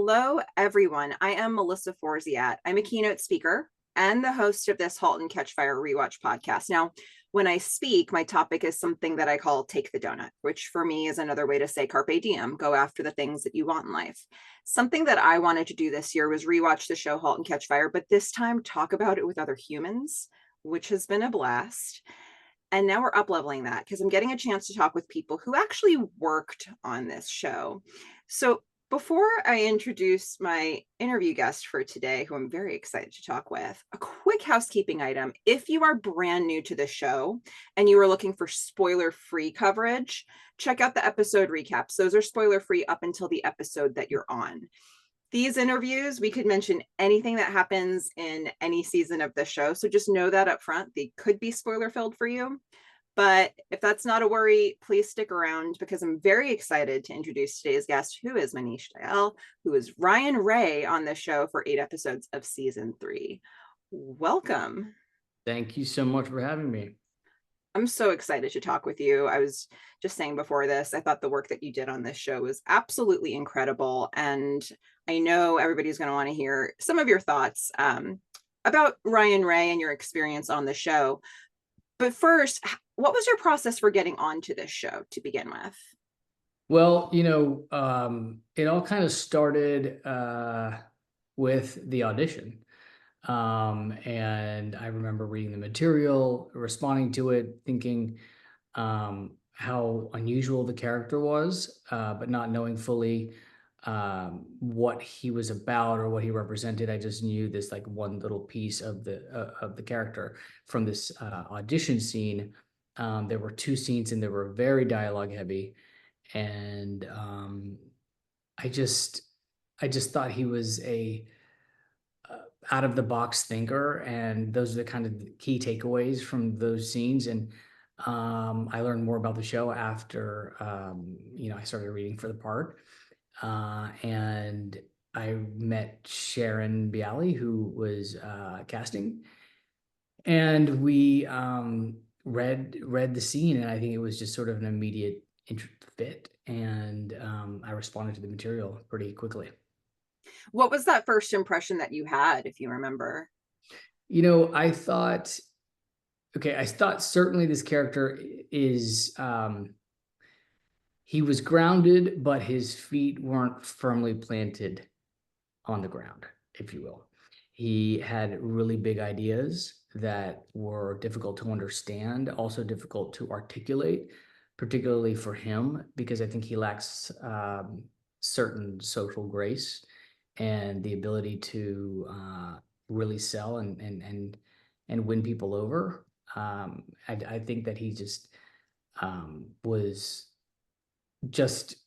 Hello, everyone. I am Melissa Forziat. I'm a keynote speaker and the host of this Halt and Catch Fire rewatch podcast. Now, when I speak, my topic is something that I call Take the Doughnut, which for me is another way to say carpe diem, go after the things that you want in life. Something that I wanted to do this year was rewatch the show Halt and Catch Fire, but this time talk about it with other humans, which has been a blast. And now we're up leveling that because I'm getting a chance to talk with people who actually worked on this show. So before I introduce my interview guest for today, who I'm very excited to talk with, a quick housekeeping item. If you are brand new to the show and you are looking for spoiler-free coverage, check out the episode recaps. Those are spoiler-free up until the episode that you're on. These interviews, we could mention anything that happens in any season of the show. So just know that up front. They could be spoiler-filled for you. But if that's not a worry, please stick around because I'm very excited to introduce today's guest, who is Manish Dayal, who is Ryan Ray on the show for 8 episodes of season 3. Welcome. Thank you so much for having me. I'm so excited to talk with you. I was just saying before this, I thought the work that you did on this show was absolutely incredible. And I know everybody's going to want to hear some of your thoughts about Ryan Ray and your experience on the show. But first, what was your process for getting onto this show to begin with? Well, it all kind of started with the audition. And I remember reading the material, responding to it, thinking how unusual the character was, but not knowing fully what he was about or what he represented. I just knew this like one little piece of the character from this audition scene. There were 2 scenes and they were very dialogue heavy, and I just thought he was a out of the box thinker, and those are the kind of key takeaways from those scenes. And I learned more about the show after I started reading for the part. And I met Sharon Bialy, who was casting, and we read the scene, and I think it was just sort of an immediate fit, and I responded to the material pretty quickly. What was that first impression that you had, if you remember? I thought certainly this character is he was grounded, but his feet weren't firmly planted on the ground, if you will. He had really big ideas that were difficult to understand, also difficult to articulate, particularly for him, because I think he lacks certain social grace and the ability to really sell and win people over. I think that he just was just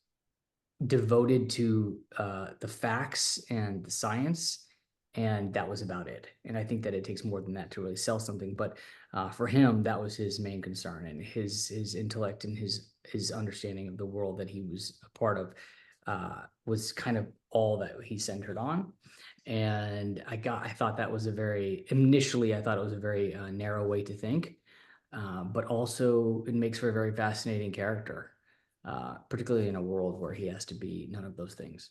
devoted to the facts and the science, and that was about it. And I think that it takes more than that to really sell something, but for him, that was his main concern, and his intellect and his understanding of the world that he was a part of was kind of all that he centered on. And I thought that was initially I thought it was a very narrow way to think, but also it makes for a very fascinating character. Particularly in a world where he has to be none of those things.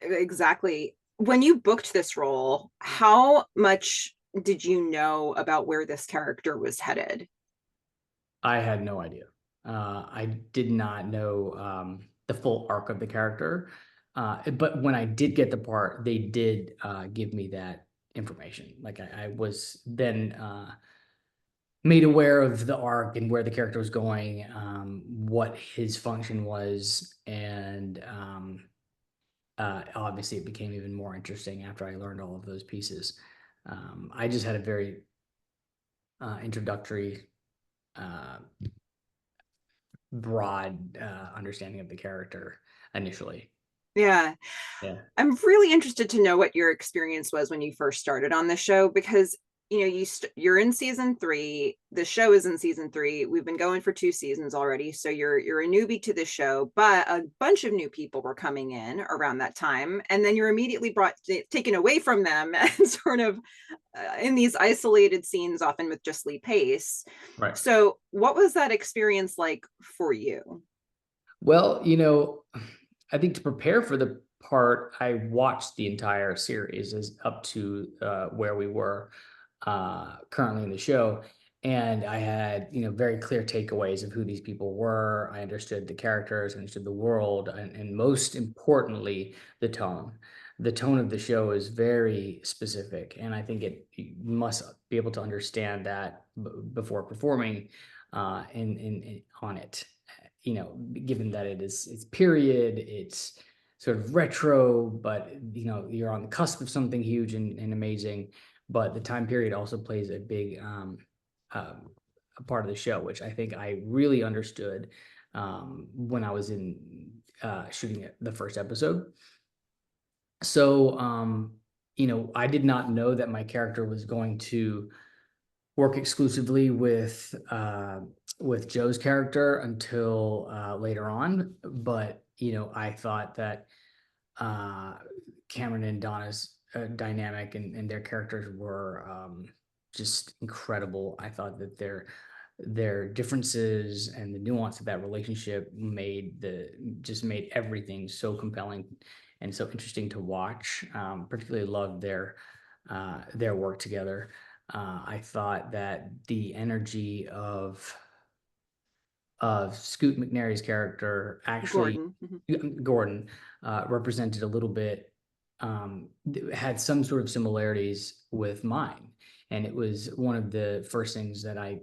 Exactly. When you booked this role, how much did you know about where this character was headed? I had no idea. I did not know the full arc of the character. But when I did get the part, they did give me that information. Like I was then made aware of the arc and where the character was going, what his function was, and obviously it became even more interesting after I learned all of those pieces. I just had a very introductory, broad understanding of the character initially. Yeah. I'm really interested to know what your experience was when you first started on the show, because you're in season 3. The show is in season 3. We've been going for 2 seasons already, so you're a newbie to the show, but a bunch of new people were coming in around that time, and then you're immediately taken away from them and sort of in these isolated scenes, often with just Lee Pace. Right. So what was that experience like for you? Well, I think to prepare for the part, I watched the entire series as up to where we were currently in the show. And I had, very clear takeaways of who these people were. I understood the characters, understood the world, and most importantly, the tone. The tone of the show is very specific, and I think you must be able to understand that before performing on it. Given that it's period, it's sort of retro, but you're on the cusp of something huge and amazing. But the time period also plays a big a part of the show, which I think I really understood when I was in shooting the first episode. So, I did not know that my character was going to work exclusively with Joe's character until later on. But I thought that uh, Cameron and Donna's dynamic and their characters were just incredible. I thought that their differences and the nuance of that relationship just made everything so compelling and so interesting to watch. Particularly loved their work together. I thought that the energy of Scoot McNairy's character, actually Gordon. Mhm. Gordon, represented a little bit, had some sort of similarities with mine. And it was one of the first things that I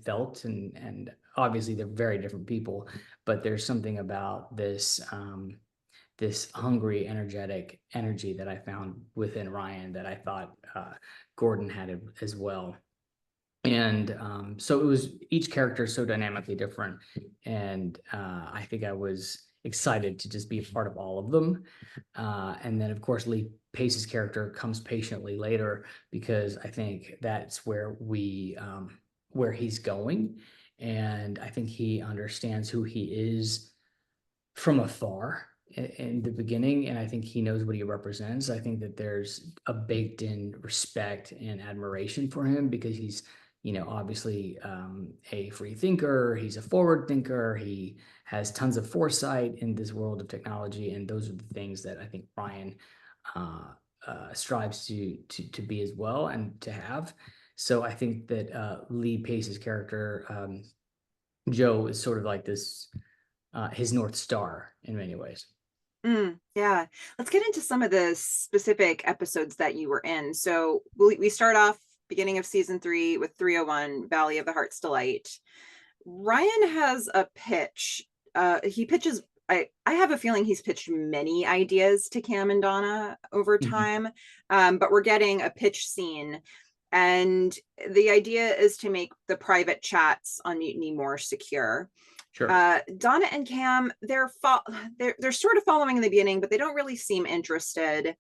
felt, and obviously they're very different people, but there's something about this hungry, energetic energy that I found within Ryan that I thought Gordon had as well. And so it was, each character is so dynamically different, and I think I was excited to just be a part of all of them. And then of course Lee Pace's character comes patiently later, because I think that's where he's going, and I think he understands who he is from afar in the beginning, and I think he knows what he represents. I think that there's a baked in respect and admiration for him, because he's obviously a free thinker, he's a forward thinker, he has tons of foresight in this world of technology, and those are the things that I think Ryan strives to be as well and to have. So I think that Lee Pace's character, Joe, is sort of like this his North Star in many ways. Yeah, let's get into some of the specific episodes that you were in. So we start off beginning of season 3 with 301, Valley of the Heart's Delight. Ryan has a pitch. He pitches. I have a feeling he's pitched many ideas to Cam and Donna over Mhm. time, but we're getting a pitch scene, and the idea is to make the private chats on Mutiny more secure. Sure. Donna and Cam, they're sort of following in the beginning, but they don't really seem interested.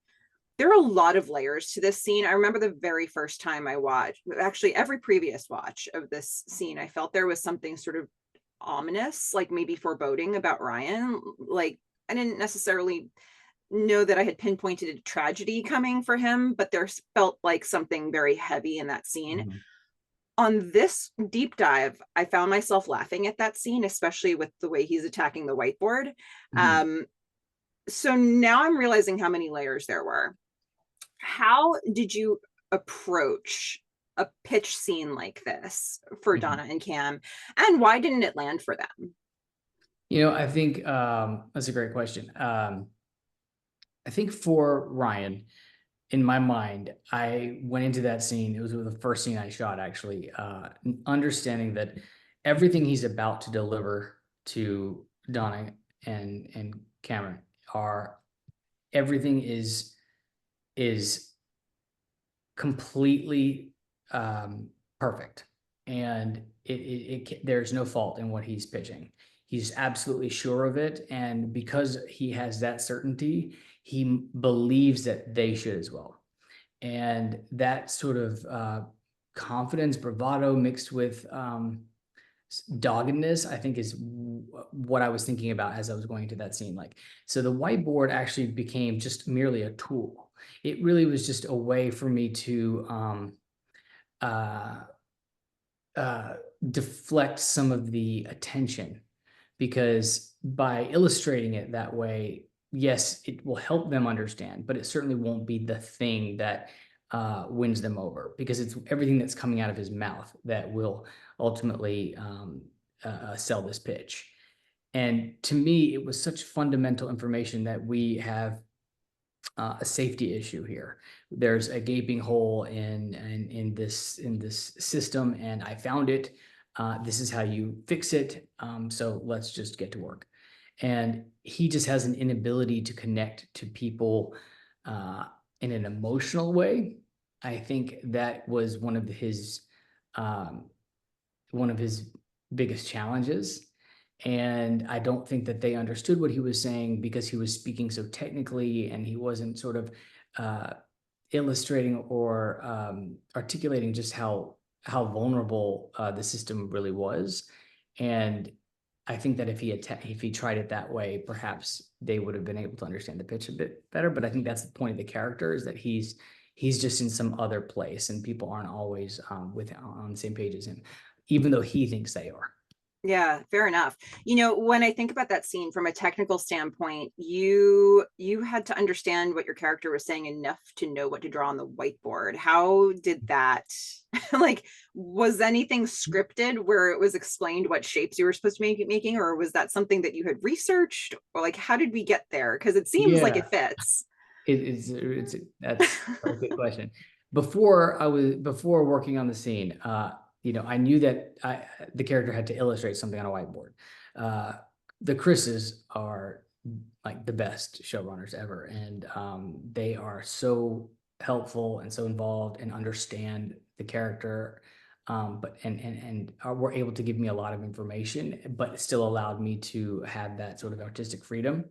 There are a lot of layers to this scene. I remember the very first time I watched, actually every previous watch of this scene, I felt there was something sort of ominous, like maybe foreboding about Ryan. Like I didn't necessarily know that I had pinpointed a tragedy coming for him, but there felt like something very heavy in that scene. Mhm. On this deep dive, I found myself laughing at that scene, especially with the way he's attacking the whiteboard. Mhm. So now I'm realizing how many layers there were. How did you approach a pitch scene like this for Mhm. Donna and Cam, and why didn't it land for them? I think that's a great question. I think for Ryan, in my mind, I went into that scene. It was the first scene I shot, actually, understanding that everything he's about to deliver to Donna and Cameron are everything is completely perfect, and there's no fault in what he's pitching. He's absolutely sure of it, and because he has that certainty, he believes that they should as well. And that sort of confidence, bravado, mixed with doggedness, I think is what I was thinking about as I was going into that scene. Like, so the whiteboard actually became just merely a tool. It really was just a way for me to uh, uh, deflect some of the attention, because by illustrating it that way, yes, it will help them understand, but it certainly won't be the thing that wins them over, because it's everything that's coming out of his mouth that will ultimately sell this pitch. And to me, it was such fundamental information that we have a safety issue here. There's a gaping hole in this system, and I found it. This is how you fix it. So let's just get to work. And he just has an inability to connect to people uh, in an emotional way. I think that was um, one of his biggest challenges. And I don't think that they understood what he was saying, because he was speaking so technically, and he wasn't sort of uh, illustrating or articulating just how vulnerable the system really was. And I think that if he tried it that way, perhaps they would have been able to understand the pitch a bit better. But I think that's the point of the character, is that he's just in some other place, and people aren't always on the same page as him, even though he thinks they are. Yeah, fair enough. When I think about that scene from a technical standpoint, you had to understand what your character was saying enough to know what to draw on the whiteboard. How did that like, was anything scripted where it was explained what shapes you were supposed to be making, or was that something that you had researched? Or like, how did we get there? Because it seems like Yeah, it fits. it's that's a good question. Before working on the scene, I knew that the character had to illustrate something on a whiteboard. Uh, the Chris's are like the best showrunners ever, and they are so helpful and so involved and understand the character. But and were able to give me a lot of information, but still allowed me to have that sort of artistic freedom.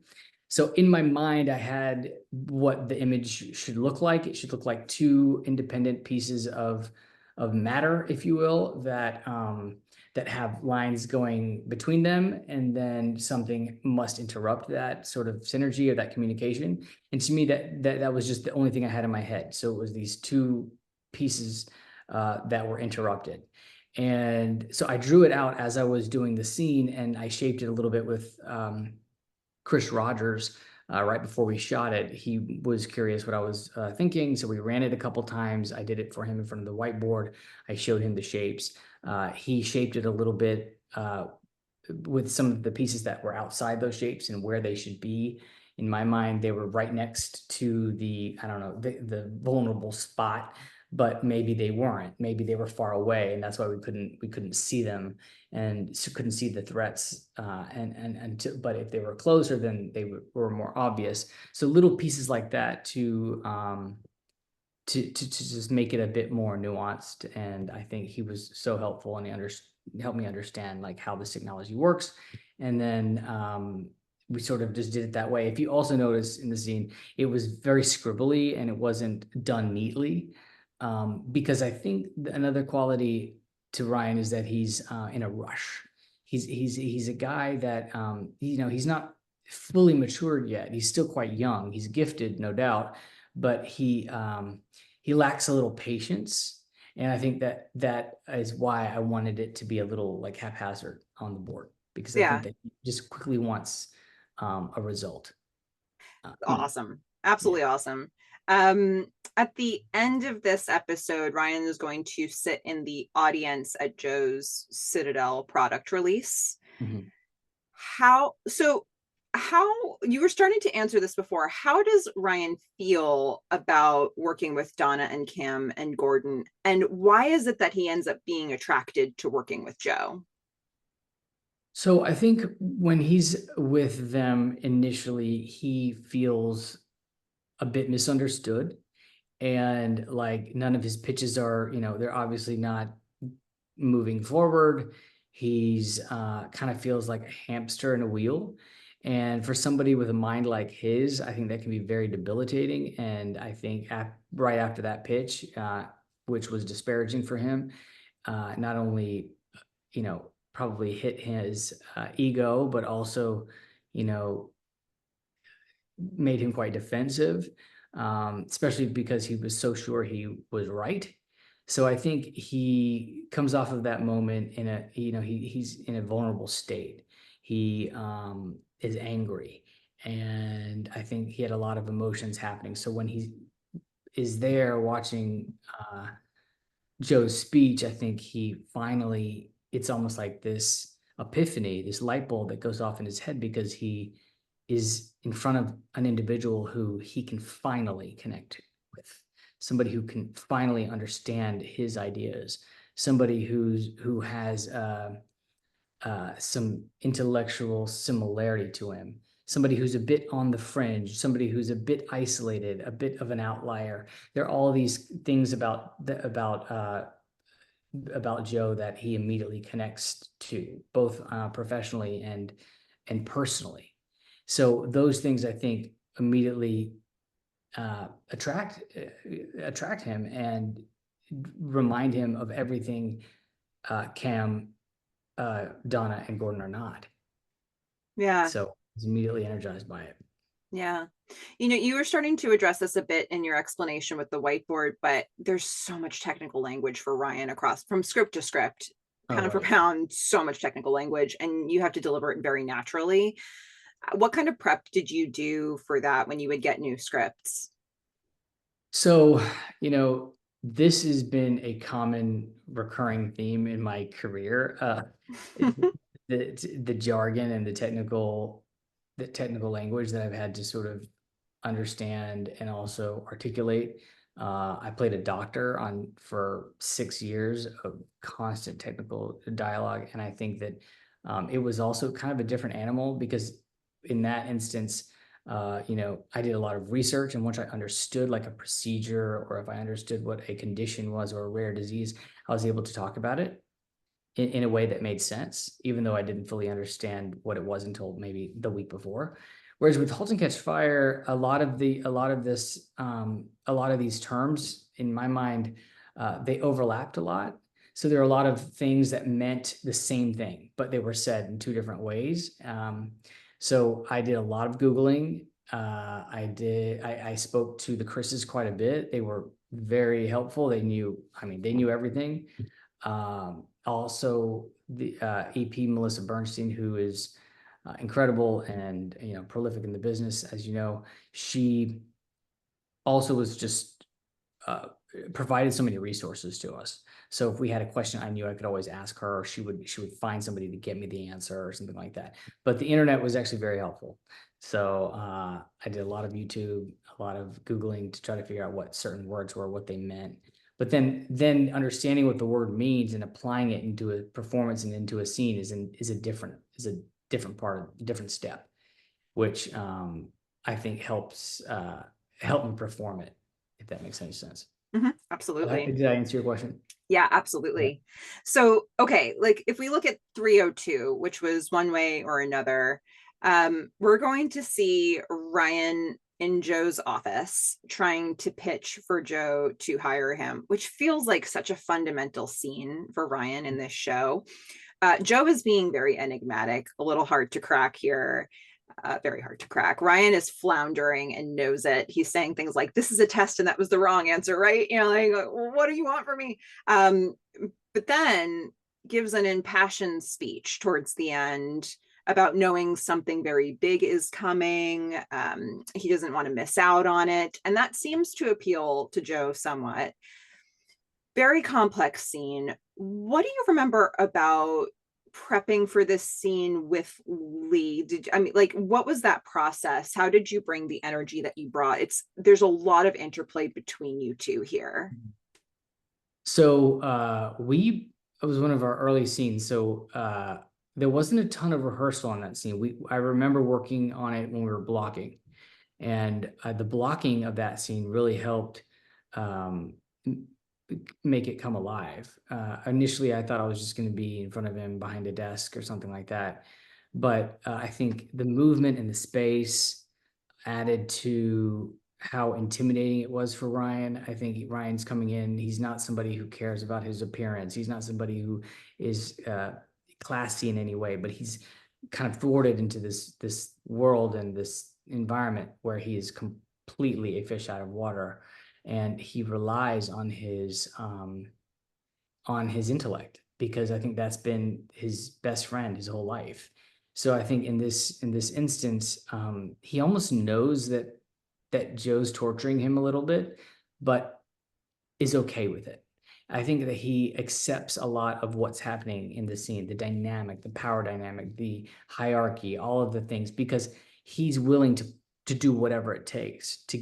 So in my mind, I had what the image should look like. It should look like two independent pieces of matter, if you will, that have lines going between them, and then something must interrupt that sort of synergy or that communication. And to me, that was just the only thing I had in my head. So it was these two pieces that were interrupted. And so I drew it out as I was doing the scene, and I shaped it a little bit with Chris Rogers. Right before we shot it, he was curious what I was thinking, so we ran it a couple times. I did it for him in front of the whiteboard. I showed him the shapes. He shaped it a little bit with some of the pieces that were outside those shapes and where they should be. In my mind, they were right next to I don't know, the vulnerable spot, but maybe they weren't. Maybe they were far away, and that's why we couldn't see them, and so couldn't see the threats. But if they were closer, then they were more obvious. So little pieces like that to just make it a bit more nuanced. And I think he was so helpful, and helped me understand like how this technology works. And then we sort of just did it that way. If you also notice in the scene, it was very scribbly, and it wasn't done neatly. Because I think another quality to Ryan is that he's in a rush. He's a guy that he's not fully matured yet. He's still quite young. He's gifted, no doubt, but he lacks a little patience. And I think that is why I wanted it to be a little like haphazard on the board, because I think Yeah, that he just quickly wants a result. awesome. Yeah. Absolutely awesome. Um, at the end of this episode, Ryan is going to sit in the audience at Joe's Citadel product release. Mhm. How you were starting to answer this before, how does Ryan feel about working with Donna and Kim and Gordon, and why is it that he ends up being attracted to working with Joe? So I think when he's with them initially, he feels a bit misunderstood, and like none of his pitches are, they're obviously not moving forward. He's kind of feels like a hamster in a wheel. And for somebody with a mind like his, I think that can be very debilitating. And I think right after that pitch, which was disparaging for him, not only, probably hit his ego, but also, you know, made him quite defensive, especially because he was so sure he was right. So I think he comes off of that moment in he's in a vulnerable state. He is angry, and I think he had a lot of emotions happening. So when he is there watching Joe's speech, I think he finally, it's almost like this epiphany, this light bulb that goes off in his head, because he is in front of an individual who he can finally connect with, somebody who can finally understand his ideas, somebody who has some intellectual similarity to him, somebody who's a bit on the fringe, somebody who's a bit isolated, a bit of an outlier. There are all these things about Joe that he immediately connects to, both professionally and personally. So those things, I think, immediately attract him and remind him of everything Cam, Donna, and Gordon are not. Yeah. So he's immediately energized by it. Yeah. You were starting to address this a bit in your explanation with the whiteboard, but there's so much technical language for Ryan across from script to script, pound for pound, so much technical language, and you have to deliver it very naturally. What kind of prep did you do for that when you would get new scripts? So, this has been a common recurring theme in my career. The jargon and the technical language that I've had to sort of understand and also articulate. I played a doctor for 6 years of constant technical dialogue, and I think that it was also kind of a different animal, because in that instance, I did a lot of research, and once I understood like a procedure, or if I understood what a condition was or a rare disease, I was able to talk about it in a way that made sense, even though I didn't fully understand what it was until maybe the week before. Whereas with Halt and Catch Fire, a lot of these terms in my mind, they overlapped a lot. So there are a lot of things that meant the same thing, but they were said in two different ways. So I did a lot of Googling. I spoke to the Chris's quite a bit. They were very helpful. They knew everything. Also the EP Melissa Bernstein, who is incredible and prolific in the business, as you know, she also was just provided so many resources to us. So if we had a question, I knew I could always ask her, or she would find somebody to get me the answer or something like that. But the internet was actually very helpful. So I did a lot of YouTube, a lot of Googling to try to figure out what certain words were, what they meant. But then understanding what the word means and applying it into a performance and into a scene is a different step, which I think helps help me perform it, if that makes any sense. Absolutely. Did I answer your question? Yeah, absolutely. So, okay, like if we look at 302, which was one way or another, we're going to see Ryan in Joe's office trying to pitch for Joe to hire him, which feels like such a fundamental scene for Ryan in this show. Joe is being very enigmatic, a little hard to crack here. Very hard to crack. Ryan is floundering and knows it. He's saying things like, "This is a test and that was the wrong answer," right? Like, what do you want from me? But then gives an impassioned speech towards the end about knowing something very big is coming. He doesn't want to miss out on it. And that seems to appeal to Joe somewhat. Very complex scene. What do you remember about prepping for this scene with Lee? What was that process? How did you bring the energy that you brought? There's a lot of interplay between you two here. So it was one of our early scenes. So there wasn't a ton of rehearsal on that scene. I remember working on it when we were blocking, and the blocking of that scene really helped make it come alive. Initially, I thought I was just going to be in front of him behind a desk or something like that. But I think the movement and the space added to how intimidating it was for Ryan. I think Ryan's coming in. He's not somebody who cares about his appearance. He's not somebody who is classy in any way, but he's kind of thwarted into this world and this environment where he is completely a fish out of water, and he relies on his intellect, because I think that's been his best friend his whole life. So I think in this instance, he almost knows that Joe's torturing him a little bit, but is okay with it. I think that he accepts a lot of what's happening in the scene, the dynamic, the power dynamic, the hierarchy, all of the things, because he's willing to do whatever it takes to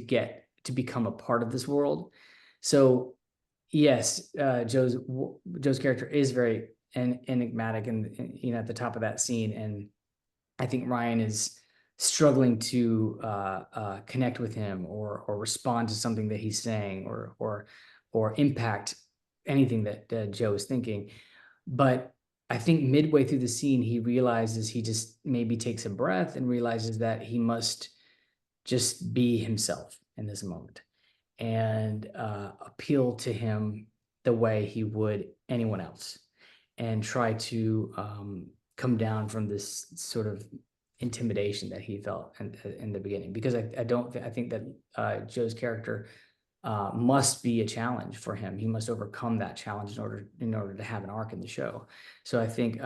become a part of this world. So yes, Joe's character is very enigmatic, and at the top of that scene, and I think Ryan is struggling to connect with him, or respond to something that he's saying, or impact anything that Joe is thinking. But I think midway through the scene, he realizes, he just maybe takes a breath and realizes that he must just be himself in this moment, and appeal to him the way he would anyone else, and try to come down from this sort of intimidation that he felt in the beginning. Because I think that Joe's character must be a challenge for him. He must overcome that challenge in order to have an arc in the show. So I think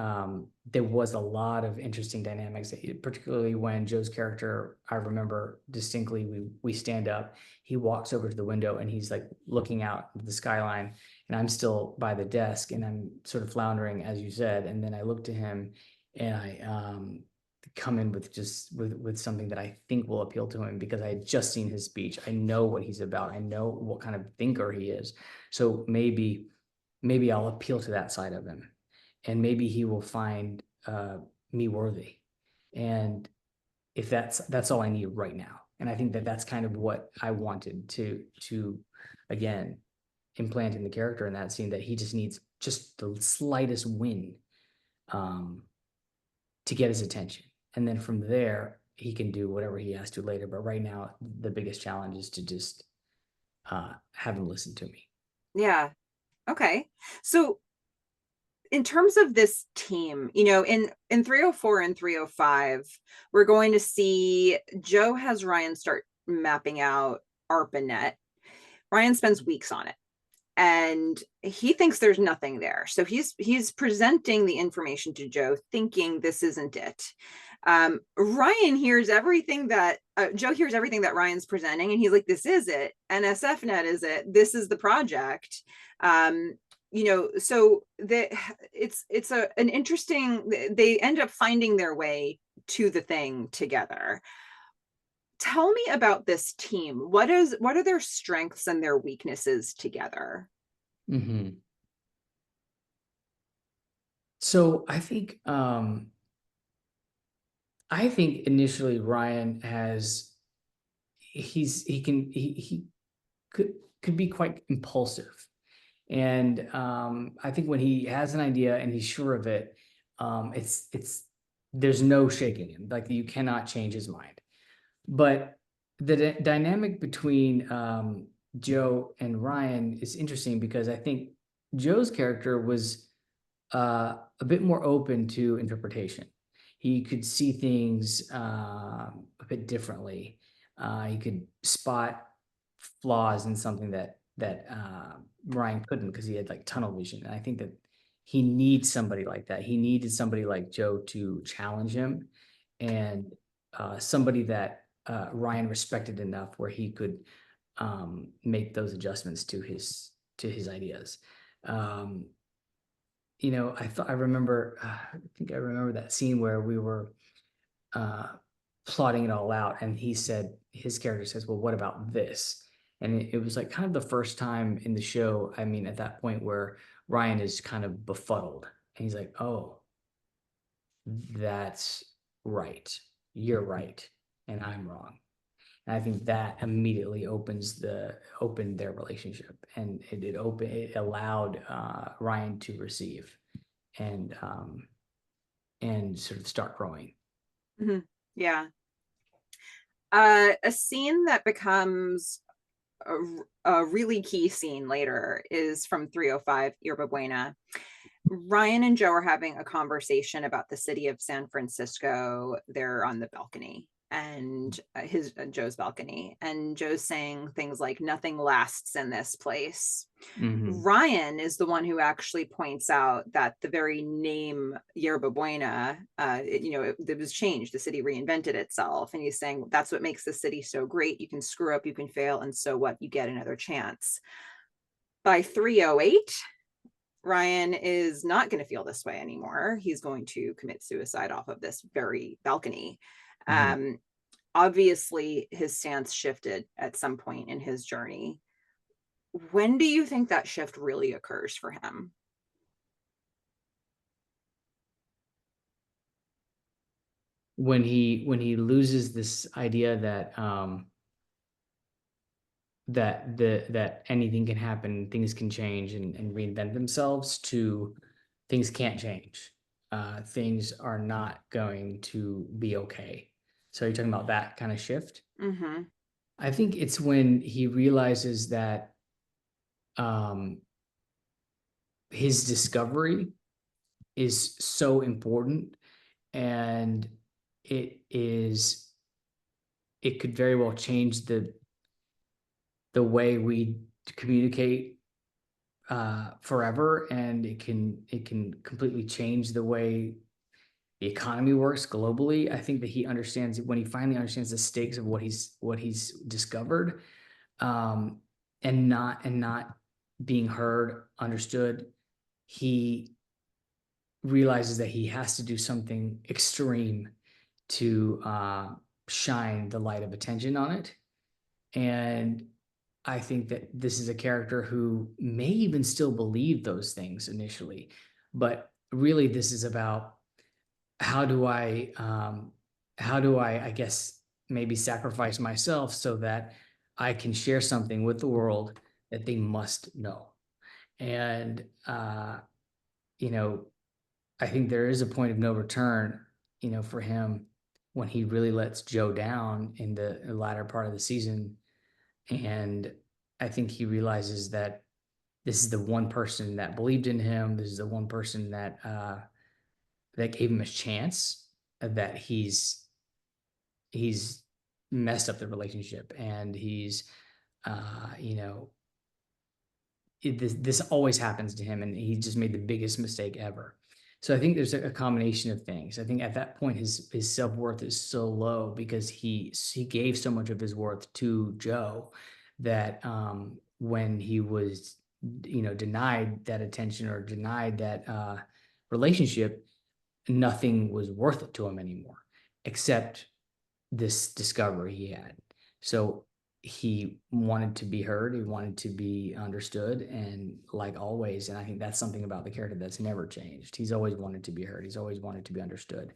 there was a lot of interesting dynamics, particularly when Joe's character, I remember distinctly, we stand up, he walks over to the window, and he's like looking out at the skyline, and I'm still by the desk, and I'm sort of floundering, as you said, and then I look to him, and I come in with something that I think will appeal to him, because I had just seen his speech. I know what he's about. I know what kind of thinker he is. So maybe I'll appeal to that side of him, and maybe he will find me worthy. And if that's all I need right now. And I think that that's kind of what I wanted to again implant in the character in that scene, that he just needs just the slightest win to get his attention. And then from there, he can do whatever he has to later. But right now, the biggest challenge is to just have him listen to me. Yeah. Okay. So in terms of this team, in 304 and 305, we're going to see Joe has Ryan start mapping out ARPANET. Ryan spends weeks on it, and he thinks there's nothing there. So he's presenting the information to Joe, thinking this isn't it. Ryan hears everything that Joe hears everything that Ryan's presenting, and he's like, this is it. NSFNet is it. This is the project. So it's an interesting, they end up finding their way to the thing together. Tell me about this team. What are their strengths and their weaknesses together? Mm-hmm. So I think initially Ryan he could be quite impulsive. And I think when he has an idea and he's sure of it, it's there's no shaking him. Like, you cannot change his mind. But the dynamic between Joe and Ryan is interesting, because I think Joe's character was a bit more open to interpretation. He could see things a bit differently. He could spot flaws in something that Ryan couldn't, because he had like tunnel vision. And I think that he needs somebody like that. He needed somebody like Joe to challenge him, and somebody that Ryan respected enough where he could make those adjustments to his ideas. I remember, I think I remember that scene where we were plotting it all out, and his character says, well, what about this? And it was like kind of the first time in the show, I mean, at that point, where Ryan is kind of befuddled, and he's like, oh, that's right. You're right. And I'm wrong. And I think that immediately opened their relationship, and it allowed Ryan to receive and sort of start growing. Mm-hmm. Yeah. A scene that becomes a really key scene later is from 305, Yerba Buena. Ryan and Joe are having a conversation about the city of San Francisco. They're on the balcony, and his Joe's balcony, and Joe's saying things like nothing lasts in this place. Mhm. Ryan is the one who actually points out that the very name Yerba Buena, it was changed. The city reinvented itself, and he's saying that's what makes the city so great. You can screw up, you can fail, and so what? You get another chance. By 308, Ryan is not going to feel this way anymore. He's going to commit suicide off of this very balcony. Mhm. Obviously, his stance shifted at some point in his journey. When do you think that shift really occurs for him? When he loses this idea that that anything can happen, things can change and reinvent themselves, to things can't change. Things are not going to be okay. So you're talking about that kind of shift? Mm-hmm. I think it's when he realizes that um, his discovery is so important, and it is it could very well change the way we communicate forever, and it can completely change the way the economy works globally. I think that he understands, when he finally understands the stakes of what he's discovered, um, and not being heard, understood. He realizes that he has to do something extreme to shine the light of attention on it. And I think that this is a character who may even still believe those things initially, but really this is about how do I guess, maybe sacrifice myself so that I can share something with the world that they must know. And you know, I think there is a point of no return, for him, when he really lets Joe down in the latter part of the season. And I think he realizes that this is the one person that believed in him. This is the one person that gave him a chance. That he's messed up the relationship, and he's uh, you know, this always happens to him, and he just made the biggest mistake ever. So I think there's a combination of things. I think at that point his self-worth is so low because he gave so much of his worth to Joe, that when he was, denied that attention, or denied that relationship, nothing was worth it to him anymore, except this discovery he had. So he wanted to be heard, he wanted to be understood, and like always, and I think that's something about the character that's never changed. He's always wanted to be heard, he's always wanted to be understood,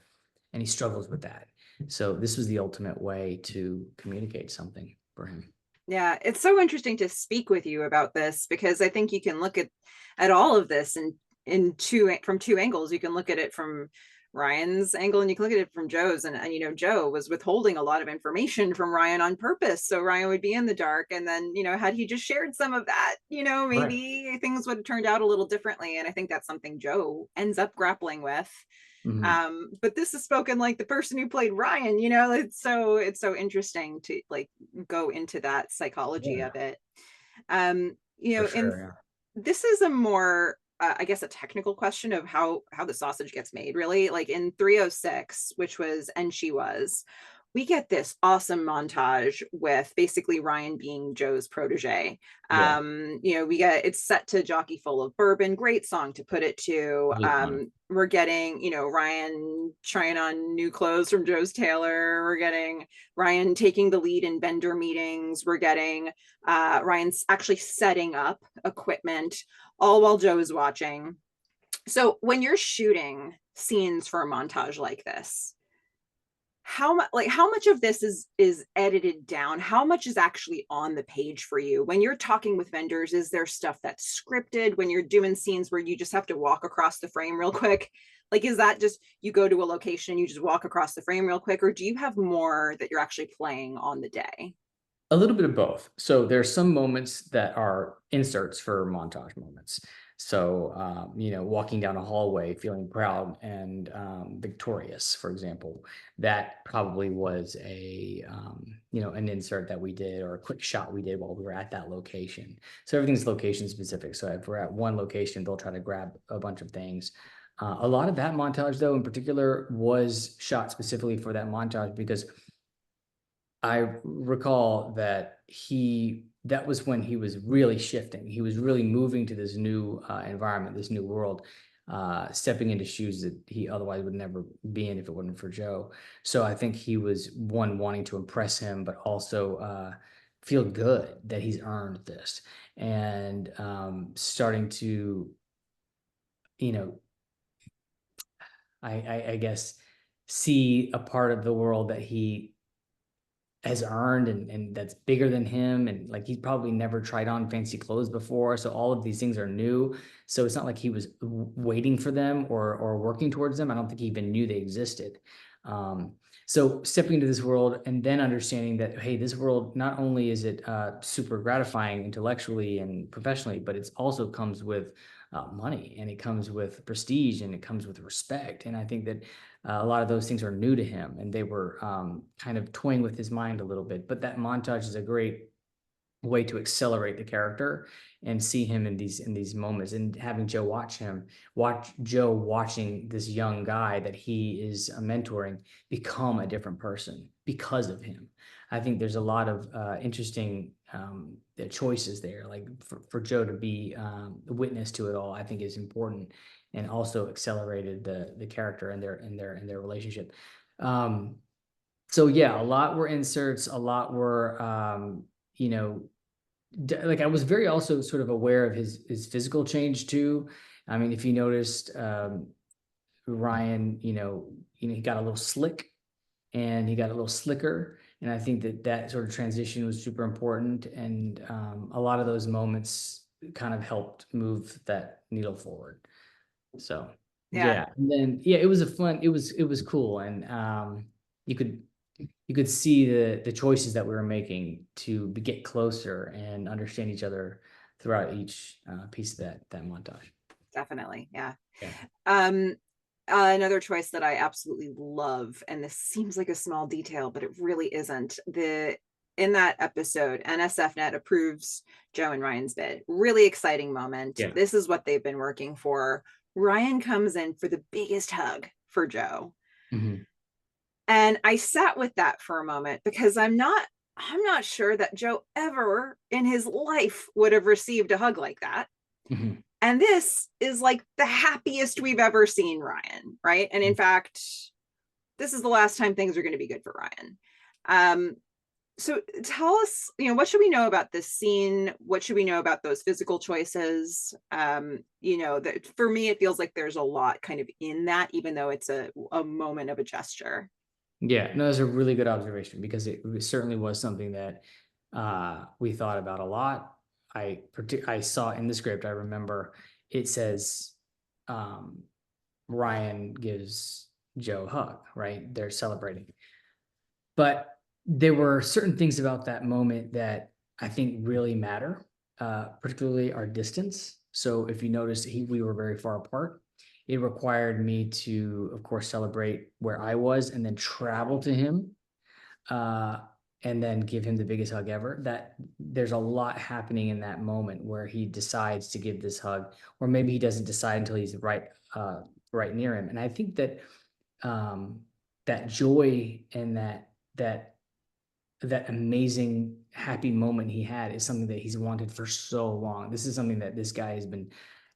and he struggles with that. So this was the ultimate way to communicate something for him. Yeah, it's so interesting to speak with you about this, because I think you can look at all of this in two angles. You can look at it from Ryan's angle, and you can look at it from Joe's. And Joe was withholding a lot of information from Ryan on purpose, so Ryan would be in the dark. And then, had he just shared some of that, Right. maybe things would have turned out a little differently. And I think that's something Joe ends up grappling with. Mhm. But this is spoken like the person who played Ryan. It's so interesting to like go into that psychology Yeah, of it. for And sure. Yeah. this is a more I guess a technical question of how the sausage gets made, really. Like in 306, which was And She Was, we get this awesome montage with basically Ryan being Joe's protege. Yeah. We get it's set to Jockey Full of Bourbon, great song to put it to. Really fun. We're getting, Ryan trying on new clothes from Joe's tailor. We're getting Ryan taking the lead in vendor meetings. We're getting Ryan's actually setting up equipment, all while Joe is watching. So when you're shooting scenes for a montage like this, how much of this is edited down? How much is actually on the page for you when you're talking with vendors? Is there stuff that's scripted when you're doing scenes where you just have to walk across the frame real quick? Like, is that just you go to a location, you just walk across the frame real quick, or do you have more that you're actually playing on the day? A little bit of both. So there's some moments that are inserts for montage moments. So, walking down a hallway feeling proud and victorious, for example, that probably was an insert that we did, or a quick shot we did while we were at that location. So everything's location specific. So if we're at one location, they'll try to grab a bunch of things. A lot of that montage, though, in particular, was shot specifically for that montage because I recall that that was when he was really shifting. He was really moving to this new environment, this new world, stepping into shoes that he otherwise would never be in if it wasn't for Joe. So I think he was wanting to impress him, but also feel good that he's earned this, and starting to, you know, I guess, see a part of the world that he has earned, and that's bigger than him, and like he's probably never tried on fancy clothes before, so all of these things are new. So it's not like he was waiting for them or working towards them. I don't think he even knew they existed. um, so stepping into this world and then understanding that, hey, this world, not only is it super gratifying intellectually and professionally, but it's also comes with money, and it comes with prestige, and it comes with respect. And I think that a lot of those things are new to him, and they were kind of toying with his mind a little bit. But that montage is a great way to accelerate the character and see him in these moments, and having watch Joe watching this young guy that he is mentoring become a different person because of him. I think there's a lot of interesting choices there. Like for Joe to be a witness to it all, I think is important, and also accelerated the character and their relationship. Um, so yeah, a lot were inserts, a lot were you know like, I was very also sort of aware of his physical change too. I mean, if you noticed, Ryan, he got a little slick, and he got a little slicker, and I think that sort of transition was super important, and a lot of those moments kind of helped move that needle forward. So Yeah. yeah, and then yeah, it was cool, and you could you could see the choices that we were making to get closer and understand each other throughout each piece of that montage. Definitely. Yeah. Yeah. Um, another choice that I absolutely love, and this seems like a small detail, but it really isn't. In that episode, NSFNet approves Joe and Ryan's bid. Really exciting moment. Yeah. This is what they've been working for. Ryan comes in for the biggest hug for Joe. Hmm. And I sat with that for a moment, because I'm not sure that Joe ever in his life would have received a hug like that. Hmm. And this is like the happiest we've ever seen Ryan, right? And in fact, this is the last time things are going to be good for Ryan. So tell us, what should we know about this scene? What should we know about those physical choices? That for me, it feels like there's a lot kind of in that, even though it's a moment of a gesture. Yeah, no, that's a really good observation, because it certainly was something that we thought about a lot. I saw in the script, I remember it says um, Ryan gives Joe a hug, right? They're celebrating. But there were certain things about that moment that I think really matter, particularly our distance. So if you notice, we were very far apart. It required me to, of course, celebrate where I was, and then travel to him, uh, and then give him the biggest hug ever. That there's a lot happening in that moment where he decides to give this hug, or maybe he doesn't decide until he's right near him. And I think that um, that joy and that amazing happy moment he had is something that he's wanted for so long. This is something that this guy has been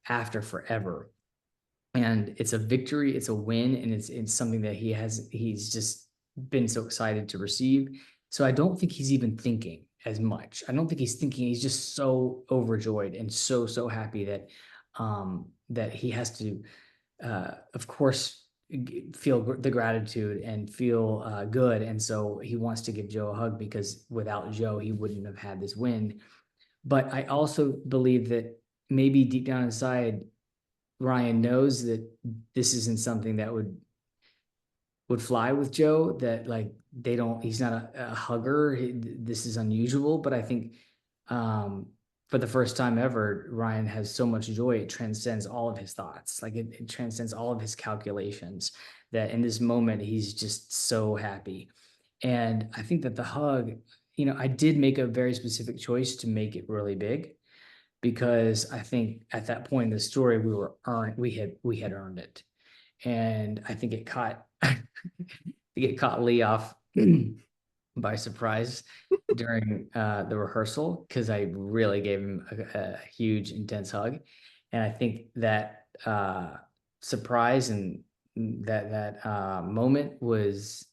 after forever. And it's a victory, it's a win, and it's something that he's just been so excited to receive. So I don't think he's even thinking as much. I don't think he's thinking, he's just so overjoyed and so happy that he has to of course, feel the gratitude and feel good. And so he wants to give Joe a hug, because without Joe, he wouldn't have had this win. But I also believe that maybe deep down inside, Ryan knows that this isn't something that would fly with Joe, that like he's not a hugger. This is unusual. But I think um, for the first time ever, Ryan has so much joy, it transcends all of his thoughts. Like it transcends all of his calculations, that in this moment, he's just so happy. And I think that the hug, I did make a very specific choice to make it really big, because I think at that point in the story, we had earned it. And I think it caught, it caught Lee off by surprise during the rehearsal, because I really gave him a huge, intense hug. And I think that surprise and that moment was,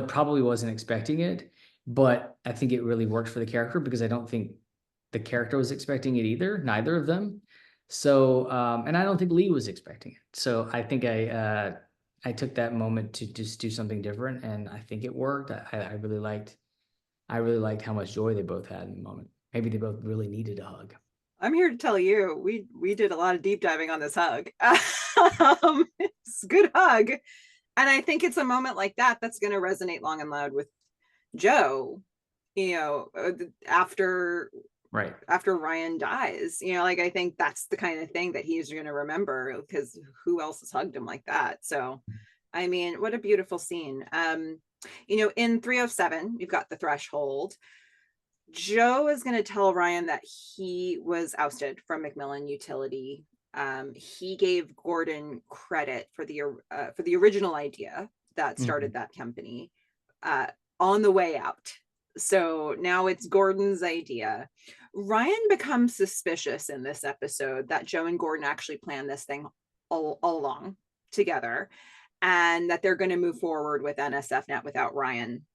probably wasn't expecting it, but I think it really worked for the character, because I don't think the character was expecting it either, neither of them. So, and I don't think Lee was expecting it. So I think I took that moment to just do something different, and I think it worked. I really liked how much joy they both had in the moment. Maybe they both really needed a hug. I'm here to tell you, we did a lot of deep diving on this hug. It's a good hug. And I think it's a moment like that that's going to resonate long and loud with Joe, after Right. after Ryan dies. Like, I think that's the kind of thing that he's going to remember, because who else has hugged him like that? So, I mean, what a beautiful scene. In 307, you've got the threshold. Joe is going to tell Ryan that he was ousted from Macmillan Utility. He gave Gordon credit for the original idea that started that company on the way out. So now it's Gordon's idea. Ryan becomes suspicious in this episode that Joe and Gordon actually planned this thing all along together, and that they're going to move forward with NSFNet without Ryan.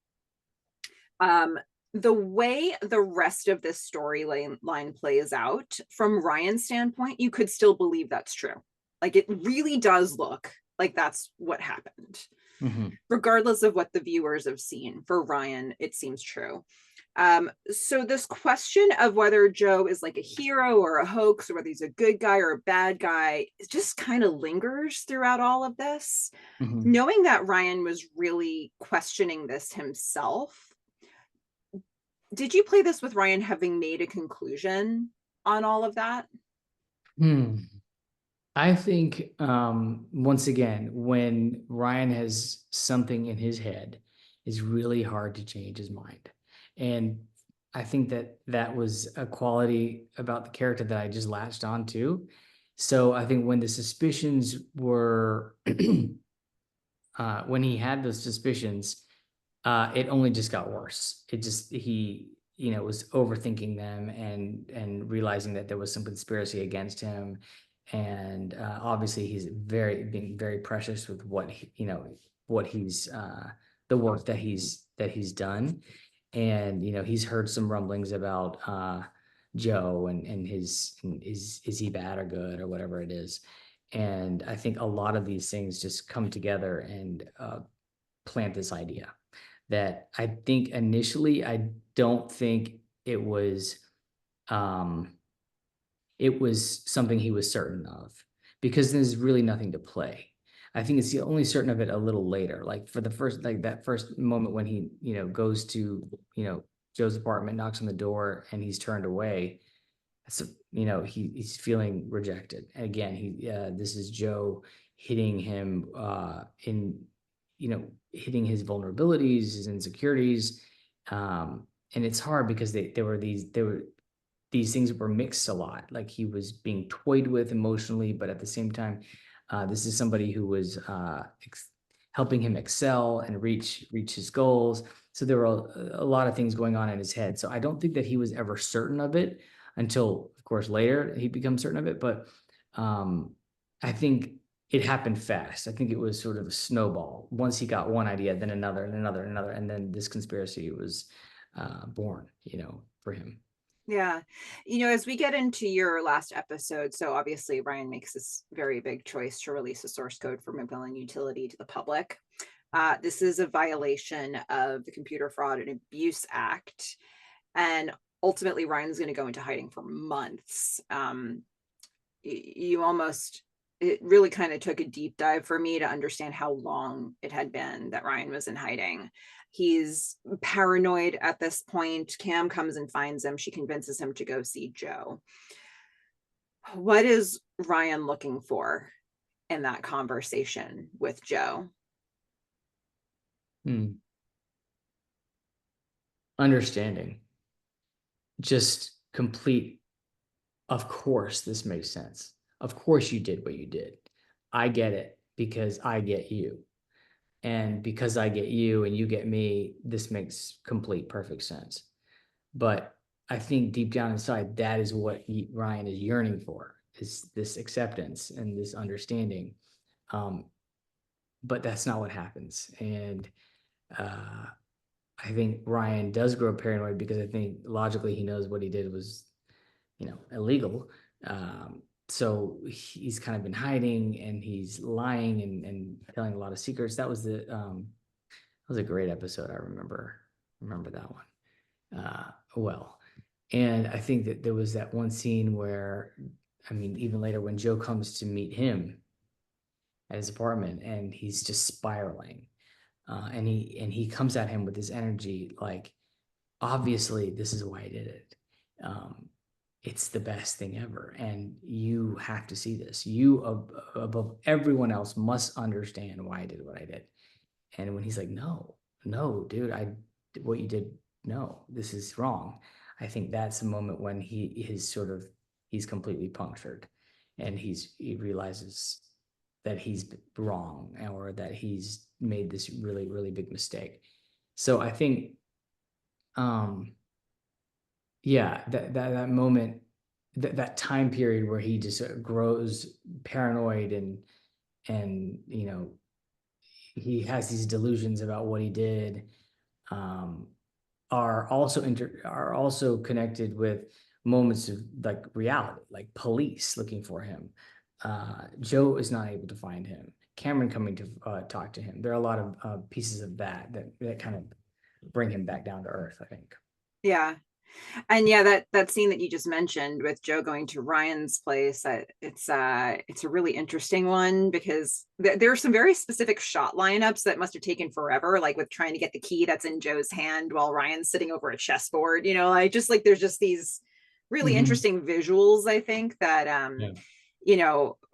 The way the rest of this storyline plays out, from Ryan's standpoint, you could still believe that's true. Like, it really does look like that's what happened. Regardless of what the viewers have seen, for Ryan, it seems true. So this question of whether Joe is like a hero or a hoax, or whether he's a good guy or a bad guy, it just kind of lingers throughout all of this. Knowing that Ryan was really questioning this himself, did you play this with Ryan having made a conclusion on all of that? I think, once again, when Ryan has something in his head, it's really hard to change his mind. And I think that was a quality about the character that I just latched on to. So I think when the suspicions were, when he had those suspicions, it only just got worse. He was overthinking them, and realizing that there was some conspiracy against him. And obviously he's being very precious with what he's the work that he's done. And he's heard some rumblings about Joe and is he bad or good, or whatever it is. And I think a lot of these things just come together and plant this idea that I think initially, I don't think it was something he was certain of, because there's really nothing to play. I think it's only certain of it a little later, like for the first, like that first moment when he, goes to, Joe's apartment, knocks on the door, and he's turned away. So, he's feeling rejected. And again, this is Joe hitting him hitting his vulnerabilities, his insecurities. And it's hard because there were these things that were mixed a lot. Like, he was being toyed with emotionally, but at the same time, this is somebody who was helping him excel and reach his goals. So there were a lot of things going on in his head. So I don't think that he was ever certain of it until, of course, later he becomes certain of it. But I think it happened fast. I think it was sort of a snowball. Once he got one idea, then another, and another, and another, and then this conspiracy was born, for him. Yeah. As we get into your last episode, so obviously Ryan makes this very big choice to release a source code for Macmillan Utility to the public. This is a violation of the Computer Fraud and Abuse Act. And ultimately, Ryan's going to go into hiding for months. You almost it really kind of took a deep dive for me to understand how long it had been that Ryan was in hiding. He's paranoid at this point. Cam comes and finds him. She convinces him to go see Joe. What is Ryan looking for in that conversation with Joe? Understanding. Just complete, of course, this makes sense. Of course you did what you did. I get it because I get you. And because I get you and you get me, this makes complete, perfect sense. But I think deep down inside, that is what Ryan is yearning for, is this acceptance and this understanding. But that's not what happens. And I think Ryan does grow paranoid because I think logically he knows what he did was, illegal. So he's kind of been hiding and he's lying and telling a lot of secrets. That was a great episode. I remember that one well. And I think that there was that one scene where, even later when Joe comes to meet him at his apartment and he's just spiraling, and he comes at him with this energy, like, obviously this is why I did it. It's the best thing ever, and you have to see this. You above everyone else must understand why I did what I did. And when he's like, no, dude, what you did, no, this is wrong. I think that's the moment when he's completely punctured, and he realizes that he's wrong, or that he's made this really, really big mistake. So I think, yeah, that moment, that time period where he just grows paranoid and he has these delusions about what he did, are also connected with moments of like reality, like police looking for him. Joe is not able to find him. Cameron coming to talk to him. There are a lot of pieces of that kind of bring him back down to earth, I think. Yeah. And yeah, that scene that you just mentioned with Joe going to Ryan's place, it's a really interesting one, because there are some very specific shot lineups that must have taken forever, like with trying to get the key that's in Joe's hand while Ryan's sitting over a chessboard. I just like, there's just these really interesting visuals, I think, that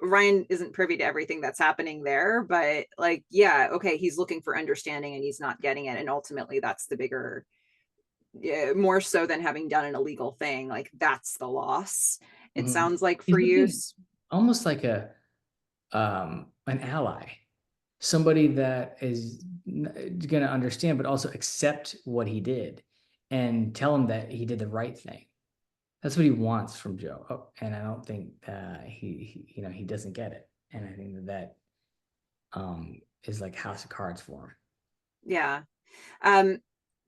Ryan isn't privy to everything that's happening there, but like, yeah, okay, he's looking for understanding and he's not getting it, and ultimately that's the bigger, more so than having done an illegal thing. Like, that's the loss, it sounds like, for He's you. almost like an ally, somebody that is going to understand, but also accept what he did and tell him that he did the right thing. That's what he wants from Joe. Oh, and I don't think he doesn't get it. And I think that is like House of Cards for him. Yeah.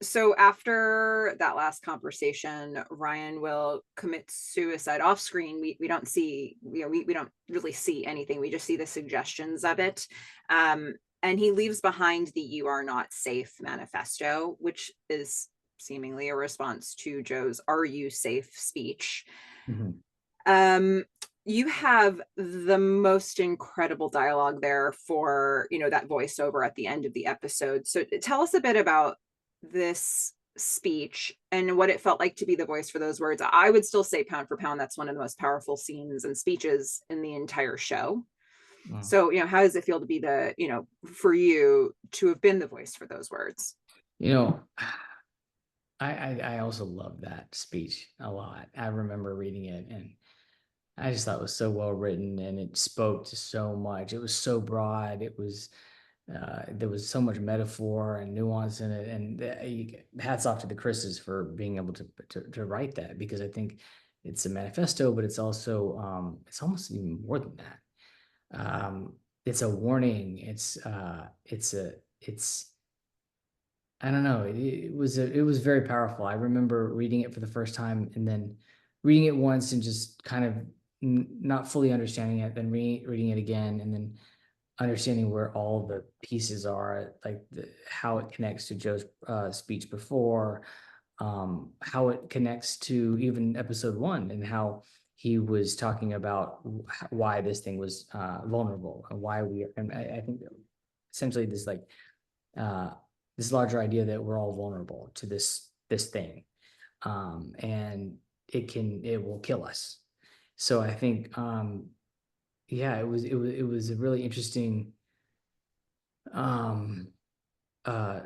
So after that last conversation, Ryan will commit suicide off screen. We don't see, we don't really see anything. We just see the suggestions of it. And he leaves behind the "You Are Not Safe" manifesto, which is seemingly a response to Joe's "Are you safe" speech. You have the most incredible dialogue there for, that voiceover at the end of the episode. So tell us a bit about this speech and what it felt like to be the voice for those words. I would still say, pound for pound, that's one of the most powerful scenes and speeches in the entire show. Wow. So, how does it feel to be for you to have been the voice for those words? I also love that speech a lot. I remember reading it and I just thought it was so well written, and it spoke to so much. It was so broad. It was there was so much metaphor and nuance in it, and hats off to the Chris's for being able to write that, because I think it's a manifesto, but it's also it's almost even more than that. It's a warning. It's I don't know. It was very powerful. I remember reading it for the first time and then reading it once and just kind of not fully understanding it, then reading it again, and then understanding where all the pieces are, like how it connects to Joe's speech before, how it connects to even episode 1, and how he was talking about why this thing was vulnerable and why and I think essentially this like this larger idea that we're all vulnerable to this thing, and it will kill us. So I think yeah, it was a really interesting um uh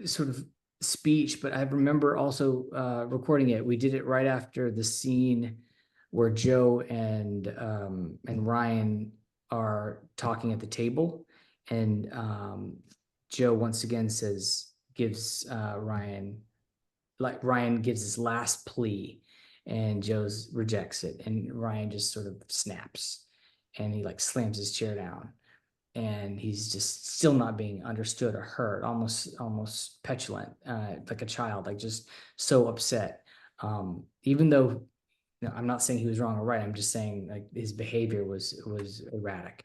sort of speech, but I remember also recording it. We did it right after the scene where Joe and Ryan are talking at the table, and Joe once again gives Ryan gives his last plea, and Joe's rejects it, and Ryan just sort of snaps, and he like slams his chair down, and he's just still not being understood or heard, almost petulant, like a child, like just so upset. Even though, I'm not saying he was wrong or right, I'm just saying like his behavior was erratic.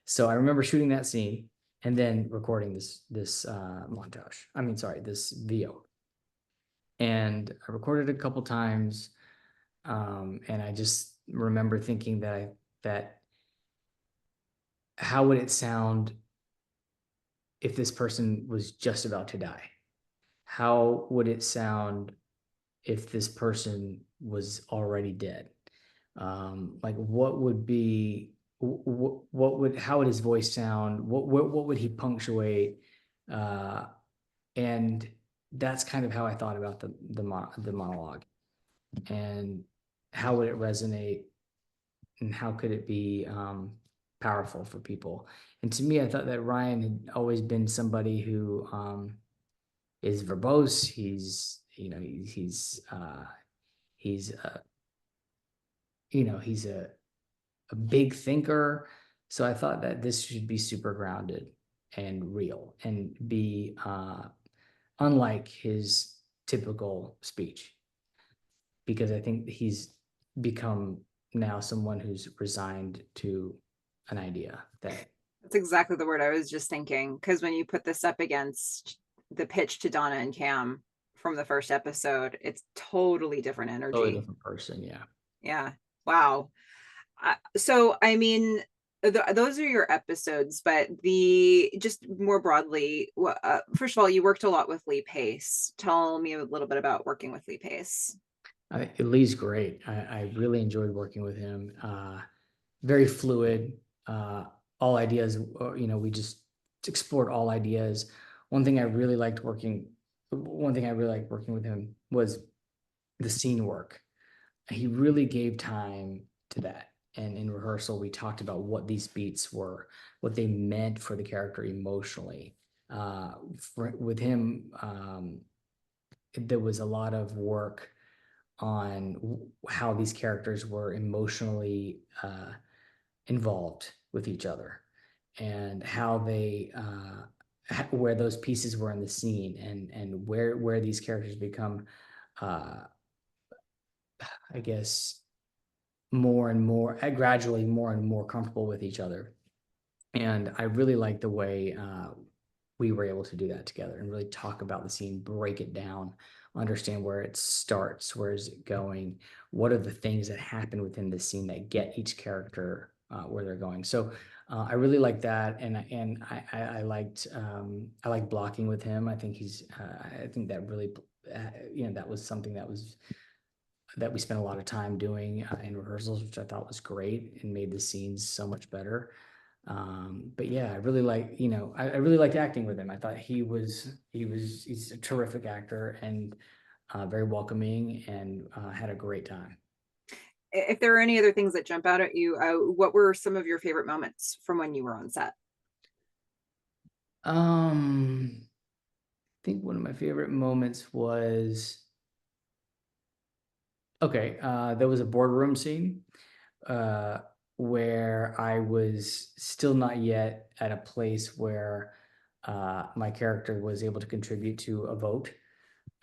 So I remember shooting that scene and then recording this montage. I mean, sorry, this VO. And I recorded a couple times, and I just remember thinking that how would it sound if this person was just about to die? How would it sound if this person was already dead? Like what would be what would how would his voice sound? What would he punctuate? Uh, and that's kind of how I thought about the monologue, and how would it resonate, and how could it be powerful for people? And to me, I thought that Ryan had always been somebody who is verbose. He's he's a big thinker. So I thought that this should be super grounded and real and be unlike his typical speech, because I think he's become now someone who's resigned to an idea that That's exactly the word I was just thinking. Because when you put this up against the pitch to Donna and Cam from the first episode, it's totally different totally energy. different person. Yeah. Yeah. Wow. So, I mean, those are your episodes, but the just more broadly, first of all, you worked a lot with Lee Pace. Tell me a little bit about working with Lee Pace. Lee's great. I really enjoyed working with him. Very fluid. Uh, all ideas, we just explored all ideas. One thing I really liked working with him was the scene work. He really gave time to that. And in rehearsal, we talked about what these beats were, what they meant for the character emotionally. With him, there was a lot of work on how these characters were emotionally involved with each other, and how they where those pieces were in the scene, and where these characters become uh, I guess more and more gradually more and more comfortable with each other. And I really like the way we were able to do that together and really talk about the scene, break it down, understand where it starts, where is it going, what are the things that happen within the scene that get each character where they're going. So I really like that, and I like blocking with him. I think I think that really that was something that we spent a lot of time doing in rehearsals, which I thought was great and made the scenes so much better. But yeah, I really I really liked acting with him. I thought he's a terrific actor, and very welcoming, and had a great time. If there are any other things that jump out at you, what were some of your favorite moments from when you were on set? I think one of my favorite moments was, okay, there was a boardroom scene uh, where I was still not yet at a place where my character was able to contribute to a vote,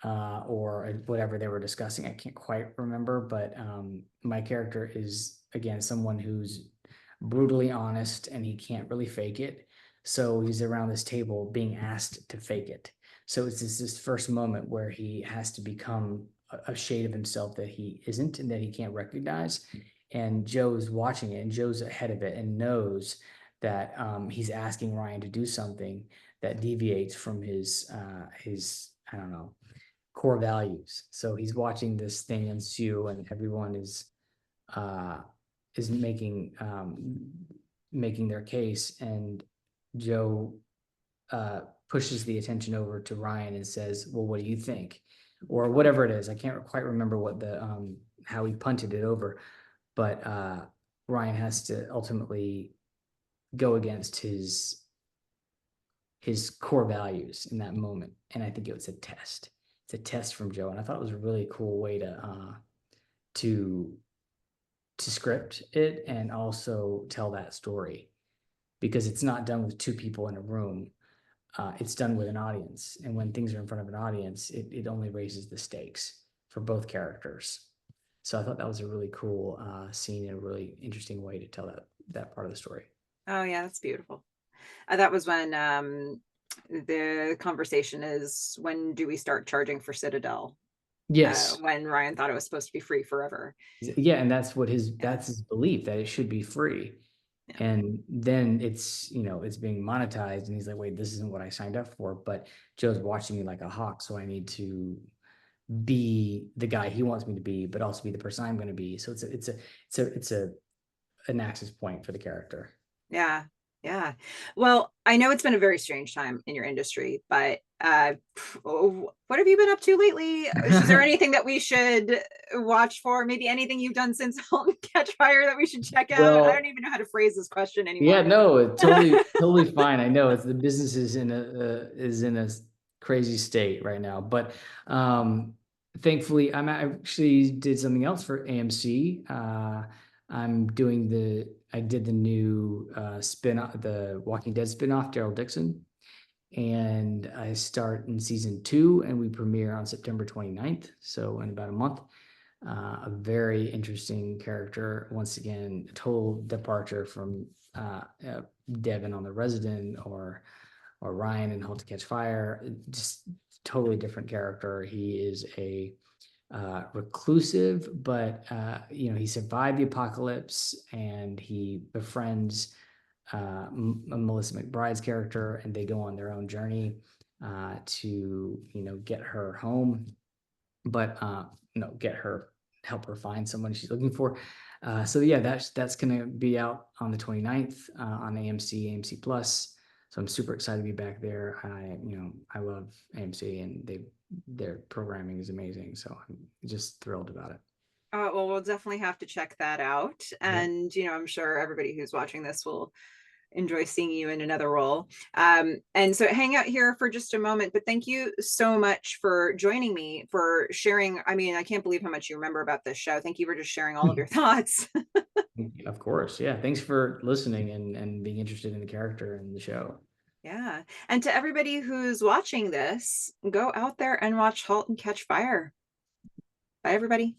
or whatever they were discussing. I can't quite remember, but my character is, again, someone who's brutally honest, and he can't really fake it. So he's around this table being asked to fake it. So it's this first moment where he has to become a shade of himself that he isn't and that he can't recognize. And Joe's watching it, and Joe's ahead of it and knows that he's asking Ryan to do something that deviates from his I don't know, core values. So he's watching this thing ensue, and everyone is making their case, and Joe pushes the attention over to Ryan and says, "Well, what do you think?" Or whatever it is. I can't quite remember what the how he punted it over, but Ryan has to ultimately go against his core values in that moment. And I think it was a test. It's a test from Joe, and I thought it was a really cool way to script it and also tell that story, because it's not done with two people in a room. It's done with an audience, and when things are in front of an audience, it only raises the stakes for both characters. So I thought that was a really cool scene and a really interesting way to tell that part of the story. Oh yeah, that's beautiful. That was when the conversation is, when do we start charging for Citadel? Yes. When Ryan thought it was supposed to be free forever. Yeah, and that's his belief, that it should be free. Yeah. And then it's being monetized, and he's like, wait, this isn't what I signed up for. But Joe's watching me like a hawk, so I need to be the guy he wants me to be, but also be the person I'm going to be. So it's an access point for the character. Yeah. Yeah. Well, I know it's been a very strange time in your industry, but what have you been up to lately? Is there anything that we should watch for? Maybe anything you've done since Halt and Catch Fire that we should check out? I don't even know how to phrase this question anymore. Yeah, no, totally fine. I know the business is in a crazy state right now, but thankfully I actually did something else for AMC. I did the new spin-off, the Walking Dead spin-off, Daryl Dixon, and I start in season 2, and we premiere on September 29th, so in about a month. A very interesting character, once again, a total departure from Devin on The Resident, or Ryan in Halt to Catch Fire. Just totally different character. He is a reclusive, but he survived the apocalypse, and he befriends Melissa McBride's character, and they go on their own journey to get her home, but help her find someone she's looking for. So yeah, that's gonna be out on the 29th on AMC Plus. So I'm super excited to be back there. I love AMC, and their programming is amazing. So I'm just thrilled about it. Well, we'll definitely have to check that out. And, I'm sure everybody who's watching this will enjoy seeing you in another role. And so hang out here for just a moment, but thank you so much for joining me, for sharing. I mean, I can't believe how much you remember about this show. Thank you for just sharing all of your thoughts. Of course. Yeah. Thanks for listening and being interested in the character and the show. Yeah. And to everybody who's watching this, go out there and watch Halt and Catch Fire. Bye, everybody.